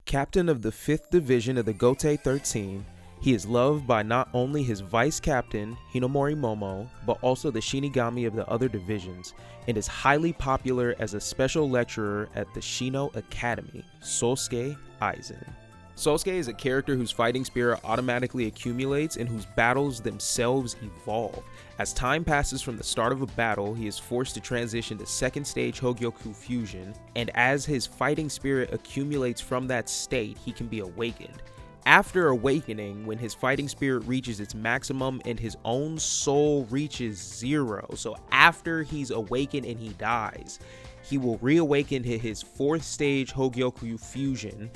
Captain of the 5th Division of the Gotei 13, he is loved by not only his vice captain, Hinomori Momo, but also the Shinigami of the other divisions, and is highly popular as a special lecturer at the Shino Academy, Sosuke Aizen. Sosuke is a character whose fighting spirit automatically accumulates and whose battles themselves evolve. As time passes from the start of a battle, he is forced to transition to second stage Hogyoku fusion, and as his fighting spirit accumulates from that state, he can be awakened. After awakening, when his fighting spirit reaches its maximum and his own soul reaches 0, so after he's awakened and he dies, he will reawaken to his 4th stage Hogyoku fusion.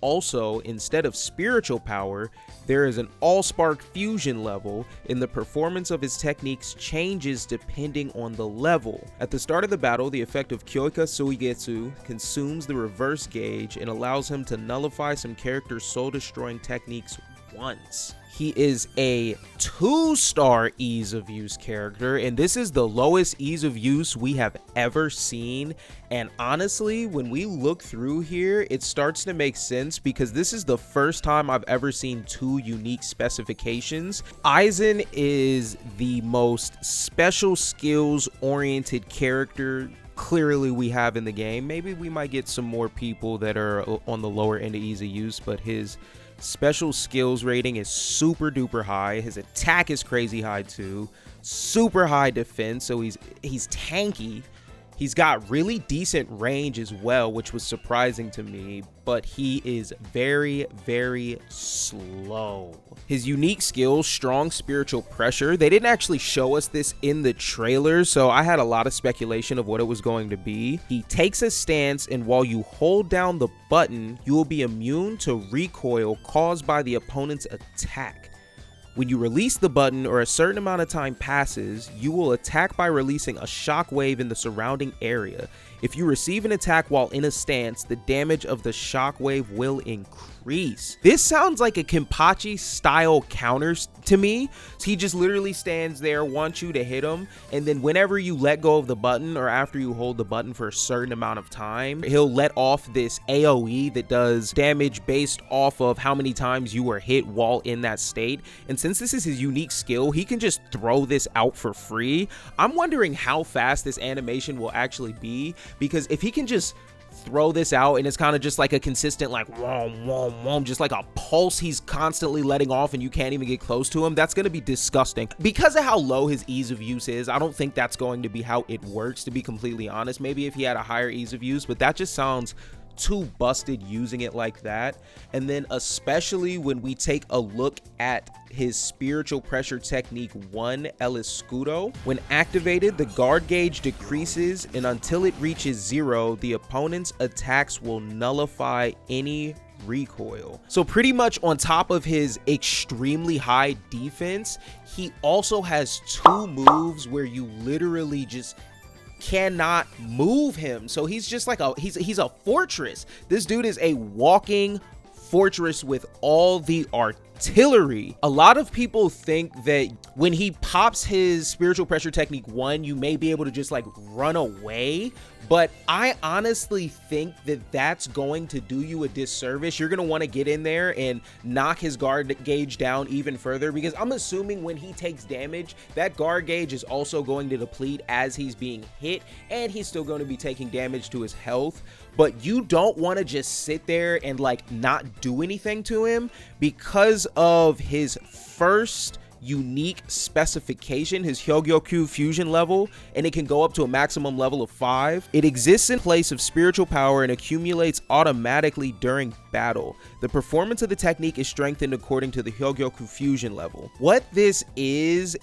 Also, instead of spiritual power, there is an all-spark fusion level, and the performance of his techniques changes depending on the level. At the start of the battle, the effect of Kyoika Suigetsu consumes the reverse gauge and allows him to nullify some characters' soul-destroying techniques once. He is a 2-star ease of use character, and this is the lowest ease of use we have ever seen. And honestly, when we look through here, it starts to make sense because this is the first time I've ever seen 2 unique specifications. Aizen is the most special skills oriented character clearly we have in the game. Maybe we might get some more people that are on the lower end of ease of use, but his special skills rating is super duper high. His attack is crazy high too. Super high defense, so he's tanky. He's got really decent range as well, which was surprising to me, but he is very, very slow. His unique skills, strong spiritual pressure. They didn't actually show us this in the trailer, so I had a lot of speculation of what it was going to be. He takes a stance, and while you hold down the button, you will be immune to recoil caused by the opponent's attack. When you release the button or a certain amount of time passes, you will attack by releasing a shockwave in the surrounding area. If you receive an attack while in a stance, the damage of the shockwave will increase. This sounds like a Kenpachi style counter to me. So he just literally stands there, wants you to hit him, and then whenever you let go of the button or after you hold the button for a certain amount of time, he'll let off this AoE that does damage based off of how many times you were hit while in that state. And since this is his unique skill, he can just throw this out for free. I'm wondering how fast this animation will actually be, because if he can just throw this out and it's kind of just like a consistent like whom, whom, whom, just like a pulse he's constantly letting off and you can't even get close to him, that's going to be disgusting. Because of how low his ease of use is, I don't think that's going to be how it works, to be completely honest. Maybe if he had a higher ease of use, but that just sounds too busted using it like that. And then especially when we take a look at his spiritual pressure technique 1, El Escudo, when activated, the guard gauge decreases, and until it reaches 0, the opponent's attacks will nullify any recoil. So pretty much on top of his extremely high defense, he also has 2 moves where you literally just cannot move him. So he's just like he's a fortress. This dude is a walking fortress with all the artillery. A lot of people think that when he pops his spiritual pressure technique 1, you may be able to just like run away, but I honestly think that that's going to do you a disservice. You're going to want to get in there and knock his guard gauge down even further, because I'm assuming when he takes damage, that guard gauge is also going to deplete as he's being hit, and he's still going to be taking damage to his health. But you don't want to just sit there and like not do anything to him, because of his first unique specification, his Hogyoku fusion level, and it can go up to a maximum level of 5. It exists in place of spiritual power and accumulates automatically during battle. The performance of the technique is strengthened according to the Hogyoku fusion level. What this is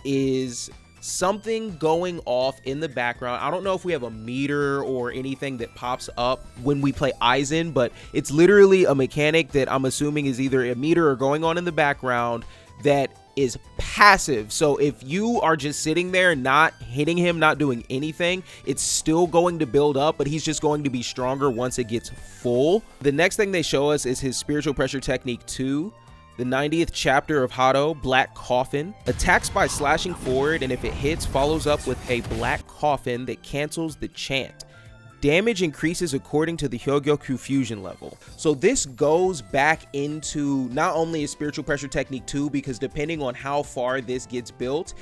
something going off in the background. I don't know if we have a meter or anything that pops up when we play Aizen, but it's literally a mechanic that I'm assuming is either a meter or going on in the background that is passive. So if you are just sitting there not hitting him, not doing anything, it's still going to build up, but he's just going to be stronger once it gets full. The next thing they show us is his spiritual pressure technique 2. The 90th chapter of Hado, Black Coffin, attacks by slashing forward, and if it hits, follows up with a black coffin that cancels the chant. Damage increases according to the Hogyoku fusion level. So this goes back into not only a spiritual pressure technique 2, because depending on how far this gets built,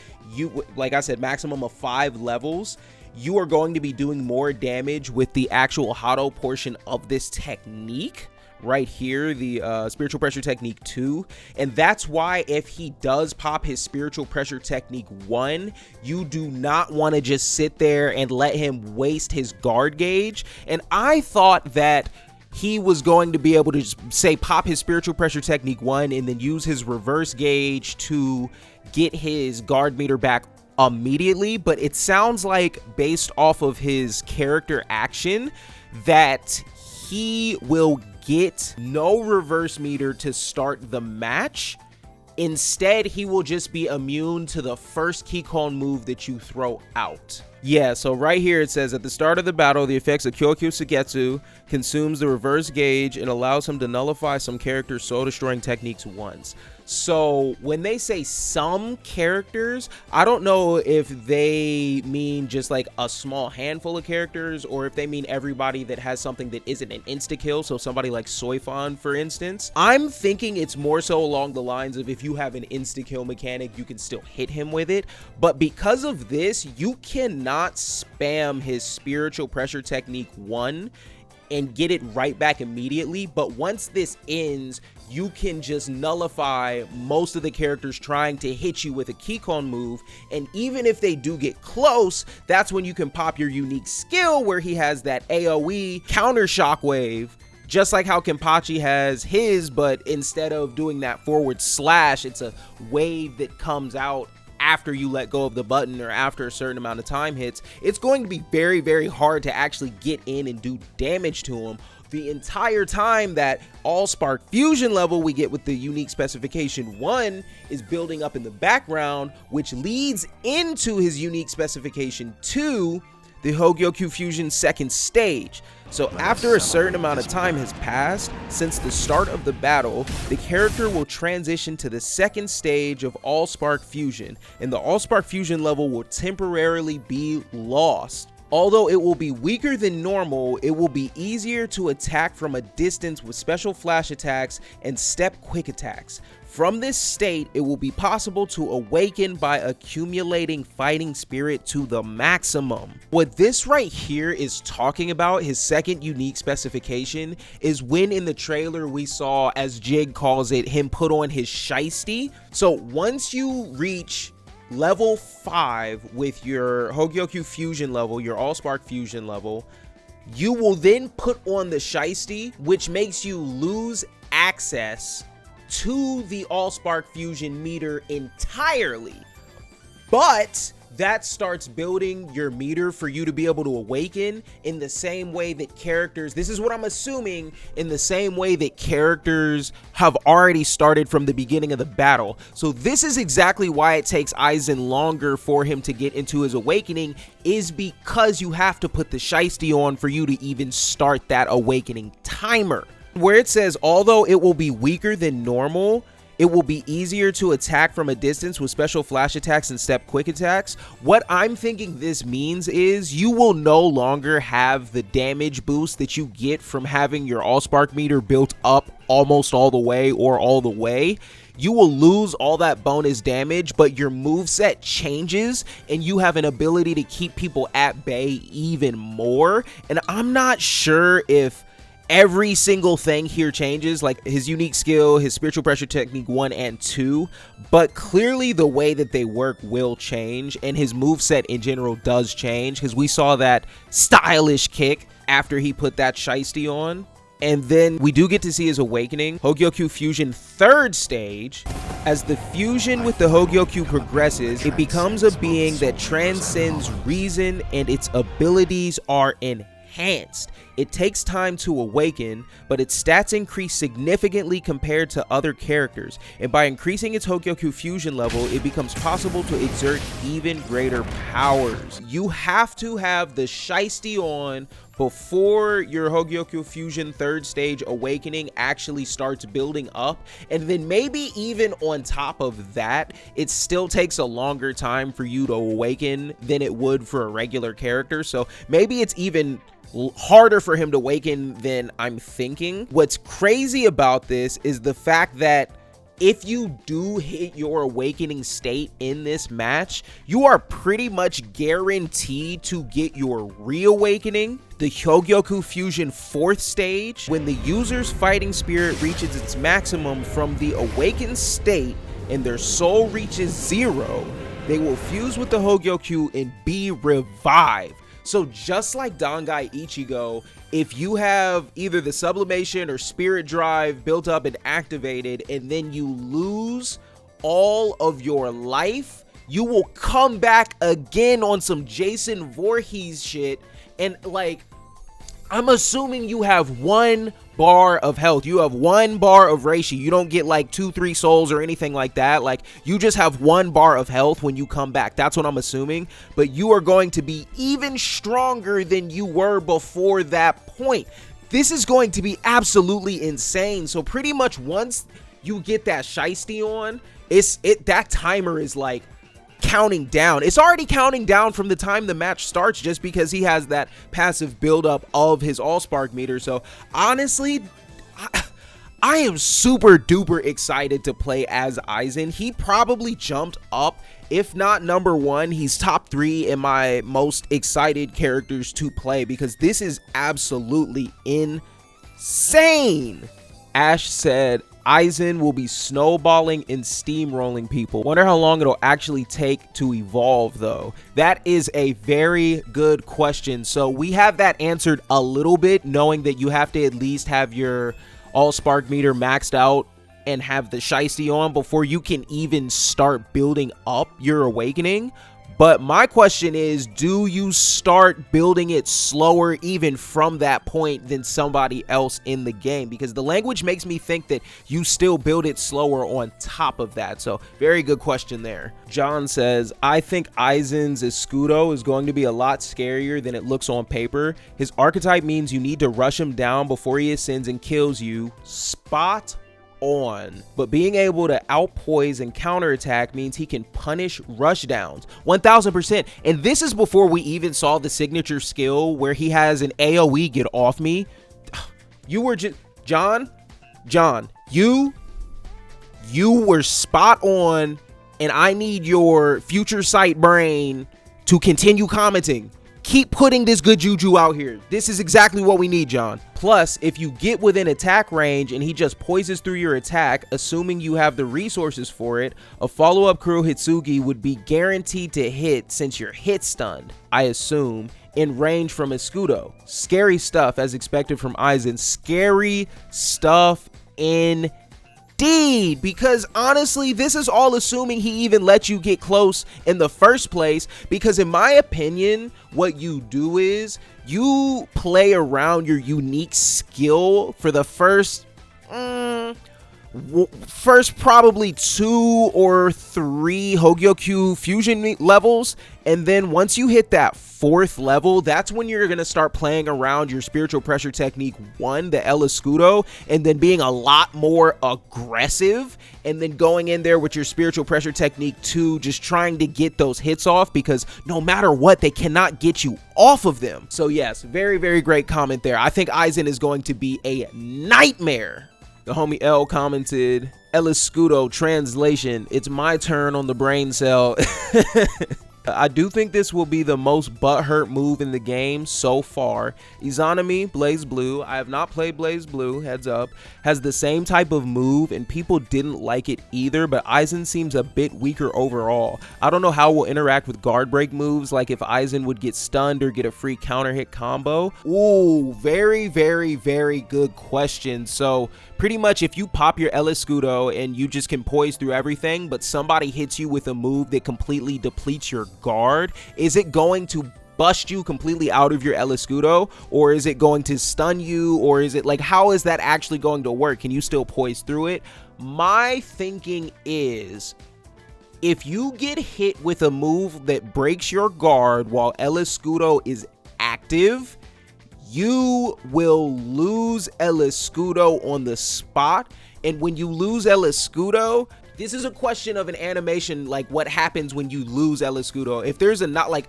like I said, maximum of 5 levels, you are going to be doing more damage with the actual Hado portion of this technique right here, the spiritual pressure technique 2. And that's why if he does pop his spiritual pressure technique 1, you do not want to just sit there and let him waste his guard gauge. And I thought that he was going to be able to just say pop his spiritual pressure technique 1 and then use his reverse gauge to get his guard meter back immediately. But it sounds like, based off of his character action, that he will get no reverse meter to start the match. Instead, he will just be immune to the first Kikon move that you throw out. Yeah, so right here it says, at the start of the battle, the effects of Kyokyu Sugetsu consumes the reverse gauge and allows him to nullify some characters' soul-destroying techniques once. So when they say some characters, I don't know if they mean just like a small handful of characters, or if they mean everybody that has something that isn't an insta-kill, so somebody like Soifon, for instance. I'm thinking it's more so along the lines of, if you have an insta-kill mechanic, you can still hit him with it. But because of this, you cannot spam his spiritual pressure technique 1 and get it right back immediately. But once this ends, you can just nullify most of the characters trying to hit you with a Kikon move. And even if they do get close, that's when you can pop your unique skill, where he has that AoE counter shockwave, just like how Kenpachi has his, but instead of doing that forward slash, it's a wave that comes out after you let go of the button or after a certain amount of time hits. It's going to be very, very hard to actually get in and do damage to him. The entire time that all spark fusion level we get with the unique specification 1 is building up in the background, which leads into his unique specification 2, the Hogyoku Fusion second stage. So after a certain amount of time has passed since the start of the battle, the character will transition to the second stage of All-Spark Fusion, and the All-Spark Fusion level will temporarily be lost. Although it will be weaker than normal, it will be easier to attack from a distance with special flash attacks and step quick attacks. From this state, it will be possible to awaken by accumulating fighting spirit to the maximum. What this right here is talking about, his second unique specification, is when in the trailer we saw, as Jig calls it, him put on his shiesty. So once you reach level 5 with your Hogyoku Fusion level, your All-Spark Fusion level, you will then put on the shiesty, which makes you lose access to the All-Spark Fusion meter entirely. But that starts building your meter for you to be able to awaken in the same way that characters, this is what I'm assuming, in the same way that characters have already started from the beginning of the battle. So this is exactly why it takes Aizen longer for him to get into his awakening, is because you have to put the shiesty on for you to even start that awakening timer. Where it says, although it will be weaker than normal, it will be easier to attack from a distance with special flash attacks and step quick attacks. What I'm thinking this means is you will no longer have the damage boost that you get from having your All-Spark meter built up almost all the way or all the way. You will lose all that bonus damage, but your moveset changes and you have an ability to keep people at bay even more. And I'm not sure if every single thing here changes, like his unique skill, his spiritual pressure technique 1 and 2, but clearly the way that they work will change, and his moveset in general does change, because we saw that stylish kick after he put that shiesty on. And then we do get to see his awakening, Hogyoku Fusion third stage. As the fusion with the Hogyoku progresses, it becomes a being that transcends reason and its abilities are enhanced. It takes time to awaken, but its stats increase significantly compared to other characters, and by increasing its Hogyoku Fusion level, it becomes possible to exert even greater powers. You have to have the shiesty on before your Hogyoku Fusion 3rd stage awakening actually starts building up. And then maybe even on top of that, it still takes a longer time for you to awaken than it would for a regular character. So maybe it's even harder for him to awaken than I'm thinking. What's crazy about this is the fact that if you do hit your awakening state in this match, you are pretty much guaranteed to get your reawakening, the Hogyoku Fusion 4th stage. When the user's fighting spirit reaches its maximum from the awakened state and their soul reaches 0, they will fuse with the Hogyoku and be revived. So just like Dangai Ichigo, if you have either the sublimation or spirit drive built up and activated, and then you lose all of your life, you will come back again on some Jason Voorhees shit. And like, I'm assuming you have 1 bar of health. You have 1 bar of Reishi. You don't get like 2-3 souls or anything like that. Like, you just have 1 bar of health when you come back. That's what I'm assuming. But you are going to be even stronger than you were before that point. This is going to be absolutely insane. So pretty much once you get that shiesty on, that timer is like counting down. It's already counting down from the time the match starts, just because he has that passive buildup of his Allspark meter. So honestly, I am super duper excited to play as Aizen. He probably jumped up, if not number 1, he's top 3 in my most excited characters to play, because this is absolutely insane. Ash said Aizen will be snowballing and steamrolling people. Wonder how long it'll actually take to evolve though. That is a very good question. So we have that answered a little bit, knowing that you have to at least have your Allspark meter maxed out and have the shiesty on before you can even start building up your awakening. But my question is, do you start building it slower even from that point than somebody else in the game? Because the language makes me think that you still build it slower on top of that. So very good question there. John says, I think Aizen's Escudo is going to be a lot scarier than it looks on paper. His archetype means you need to rush him down before he ascends and kills you. Spot on. But being able to outpoise and counterattack means he can punish rush downs 1000%. And this is before we even saw the signature skill where he has an AoE get off me. You were just John, you were spot on, and I need your future sight brain to continue commenting. Keep putting this good juju out here. This is exactly what we need, John. Plus, if you get within attack range and he just poises through your attack, assuming you have the resources for it, a follow-up Kuro Hitsugi would be guaranteed to hit since you're hit stunned, I assume, in range from Escudo. Scary stuff as expected from Aizen. Scary stuff indeed, because honestly, this is all assuming he even lets you get close in the first place, because in my opinion, what you do is you play around your unique skill for the first probably 2 or 3 Hogyoku fusion levels, and then once you hit that 4th level, that's when you're going to start playing around your spiritual pressure technique 1, the El Escudo, and then being a lot more aggressive, and then going in there with your spiritual pressure technique 2, just trying to get those hits off, because no matter what, they cannot get you off of them. So yes, very, very great comment there. I think Aizen is going to be a nightmare. The homie L commented, El Escudo translation, it's my turn on the brain cell. I do think this will be the most butthurt move in the game so far. Izanami, Blaze Blue, I have not played Blaze Blue, heads up, has the same type of move and people didn't like it either, but Aizen seems a bit weaker overall. I don't know how we'll interact with guard break moves, like if Aizen would get stunned or get a free counter hit combo. Ooh, very, very, very good question. So pretty much if you pop your El Escudo and you just can poise through everything, but somebody hits you with a move that completely depletes your guard, is it going to bust you completely out of your El Escudo, or is it going to stun you, or is it like, how is that actually going to work? Can you still poise through it? My thinking is, if you get hit with a move that breaks your guard while El Escudo is active, you will lose El Escudo on the spot. And when you lose El Escudo, this is a question of an animation, like what happens when you lose El Escudo. If there's a not like,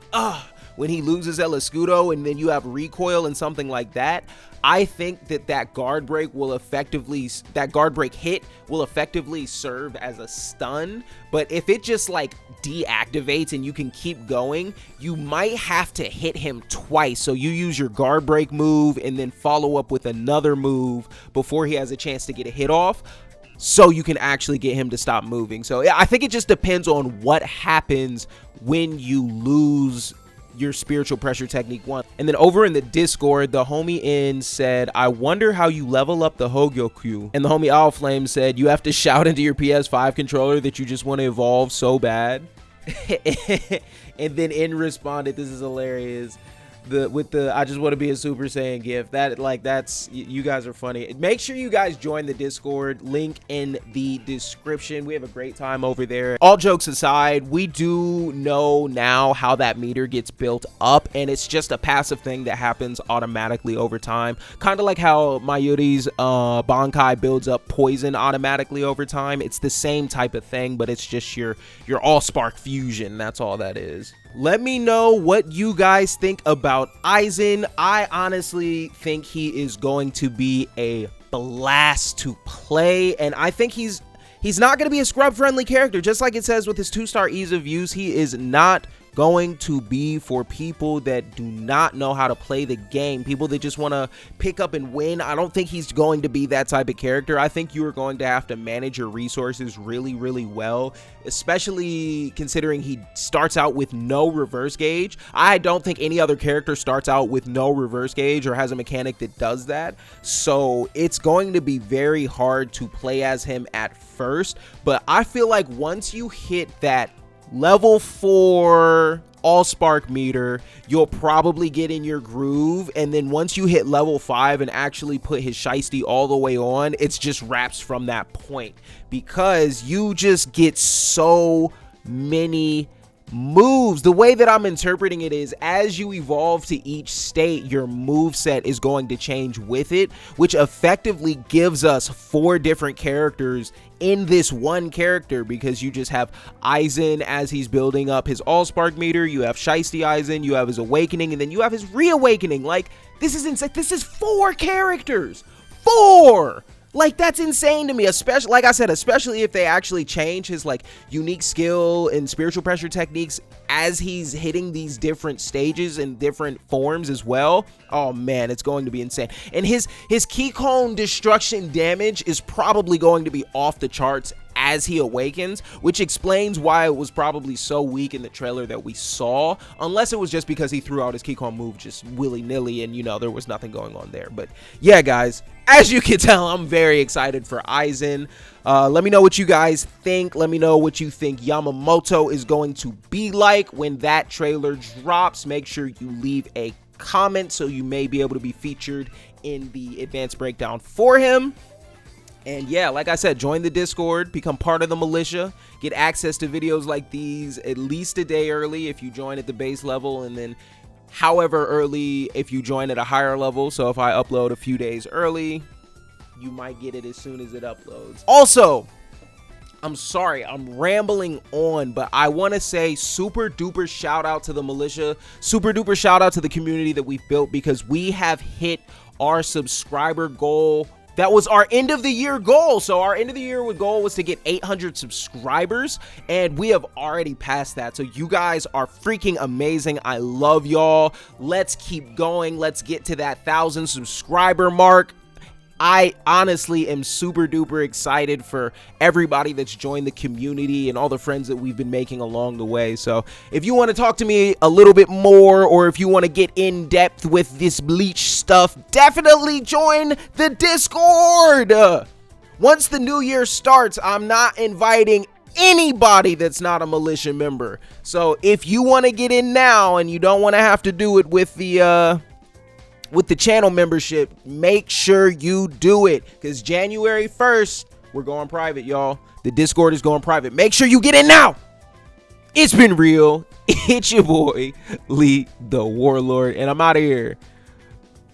when he loses El Escudo and then you have recoil and something like that, I think that guard break will effectively, that guard break hit will effectively serve as a stun. But if it just like deactivates and you can keep going, you might have to hit him twice. So you use your guard break move and then follow up with another move before he has a chance to get a hit off, so you can actually get him to stop moving. So yeah, I think it just depends on what happens when you lose your spiritual pressure technique 1. And then over in the Discord, the homie N said, I wonder how you level up the Hogyoku. And the homie Owl Flame said, you have to shout into your PS5 controller that you just want to evolve so bad. And then N responded, this is hilarious, with the I just want to be a Super Saiyan gift. That's you guys are funny. Make sure you guys join the Discord, link in the description. We have a great time over there. All jokes aside, we do know now how that meter gets built up, and it's just a passive thing that happens automatically over time, kind of like how Mayuri's Bankai builds up poison automatically over time. It's the same type of thing, but it's just your All-Spark fusion. That's all that is. Let me know what you guys think about Aizen. I honestly think he is going to be a blast to play, and I think he's not going to be a scrub friendly character. Just like it says with his 2-star ease of use, he is not going to be for people that do not know how to play the game, people that just want to pick up and win. I don't think he's going to be that type of character. I think you are going to have to manage your resources really, really well, especially considering he starts out with no reverse gauge. I don't think any other character starts out with no reverse gauge or has a mechanic that does that. So it's going to be very hard to play as him at first, but I feel like once you hit that level 4 All-Spark meter, you'll probably get in your groove, and then once you hit level 5 and actually put his Shiesty all the way on, it's just wraps from that point, because you just get so many moves. The way that I'm interpreting it is, as you evolve to each state, your move set is going to change with it, which effectively gives us 4 different characters in this one character, because you just have Aizen as he's building up his All-Spark meter, you have Shiesty Aizen, you have his Awakening, and then you have his Reawakening. Like, this is insane. This is 4 characters. 4! Like, that's insane to me, especially, like I said, especially if they actually change his, like, unique skill and spiritual pressure techniques as he's hitting these different stages and different forms as well. Oh, man, it's going to be insane. And his key cone destruction damage is probably going to be off the charts as he awakens, which explains why it was probably so weak in the trailer that we saw, unless it was just because he threw out his key cone move just willy-nilly and, you know, there was nothing going on there. But yeah, guys, as you can tell, I'm very excited for Aizen. Let me know what you guys think. Let me know what you think Yamamoto is going to be like when that trailer drops. Make sure you leave a comment so you may be able to be featured in the advanced breakdown for him. And yeah, like I said, join the Discord, become part of the militia, get access to videos like these at least a day early if you join at the base level, and then however early if you join at a higher level. So if I upload a few days early, you might get it as soon as it uploads. Also, I'm sorry, I'm rambling on, but I want to say super duper shout out to the militia, super duper shout out to the community that we've built, because we have hit our subscriber goal. That was our end of the year goal. So our end of the year goal was to get 800 subscribers, and we have already passed that. So you guys are freaking amazing. I love y'all. Let's keep going. Let's get to that 1,000 subscriber mark. I honestly am super duper excited for everybody that's joined the community and all the friends that we've been making along the way. So if you want to talk to me a little bit more, or if you want to get in depth with this Bleach stuff, definitely join the Discord. Once the new year starts, I'm not inviting anybody that's not a militia member. So if you want to get in now and you don't want to have to do it with the channel membership, make sure you do it, because January 1st, we're going private, y'all. The Discord is going private. Make sure you get in now. It's been real. It's your boy, Lee the Warlord, and I'm out of here.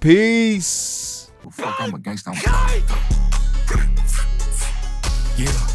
Peace. Fuck, I'm a gangsta. Yeah.